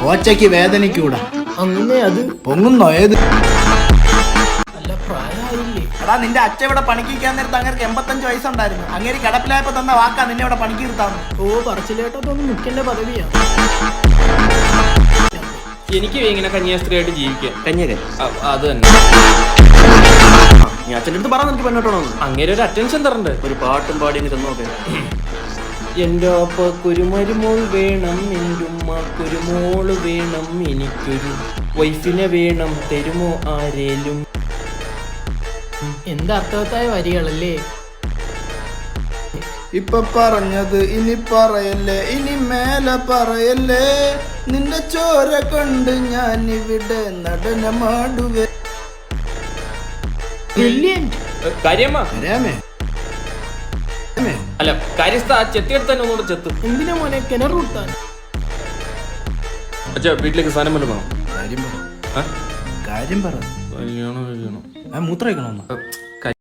ഓച്ചയ്ക്ക് വേദനിക്കൂടാ. അങ്ങനെ അത് പൊങ്ങുന്നോ ഏത്? നല്ല പ്രായമായില്ലേ? എടാ നിന്റെ അച്ഛൻ ഇവിടെ പണിക്കാൻ നേരത്ത് അങ്ങേർക്ക് 85 വയസ്സുണ്ടായിരുന്നു. അങ്ങേര് കിടപ്പിലായപ്പോ തന്ന വാക്കാ നിന്നെ ഇവിടെ പണിക്ക് നിർത്താന്ന്. ഓ പറച്ചിലേട്ടതൊന്നും മുഖ്യന്റെ പദവിയാ. എനിക്ക് ഇങ്ങനെ കന്യാസ്ത്രീയായിട്ട് ജീവിക്കാം. കന്യകൻ അത് തന്നെ. നീ അച്ഛൻ്റെ അടുത്ത് പറഞ്ഞ എനിക്ക് പെണ്ണോട്ടണോ? അങ്ങനെ ഒരു അറ്റൻഷൻ തരണ്ടേ? ഒരു പാട്ടും പാടി ഇങ്ങനെ തന്നോക്കെ. എൻ്റെ അപ്പക്കൊരു മരുമോൾ വേണം, എൻ്റെ ഉമ്മക്കൊരു മോള് വേണം, എനിക്കൊരു വൈഫിനെ വേണം, തരുമോ ആരേലും. എന്താ അർത്ഥവത്തായ വരികളല്ലേ? ഇപ്പൊ പറഞ്ഞത് ഇനി പറയല്ലേ, ഇനി മേലെ പറയല്ലേ. നിന്റെ ചോര കൊണ്ട് ഞാൻ ഇവിടെ നടനമാടുവേ. കാര്യമ്മ രാമേ അല്ല കാര്യസ്ഥ ആ ചെത്തിയെടുത്ത് തന്നെ ഒന്നുകൂടെ ചെത്തും. എന്തിനാ മോനെ കിണർ കൂട്ടാൻ? അച്ഛാ വീട്ടിലേക്ക് സാധനം വല്ലതും വേണം. കാര്യം പറ. കല്യാണം കഴിക്കണം. മൂത്രയിക്കണോ?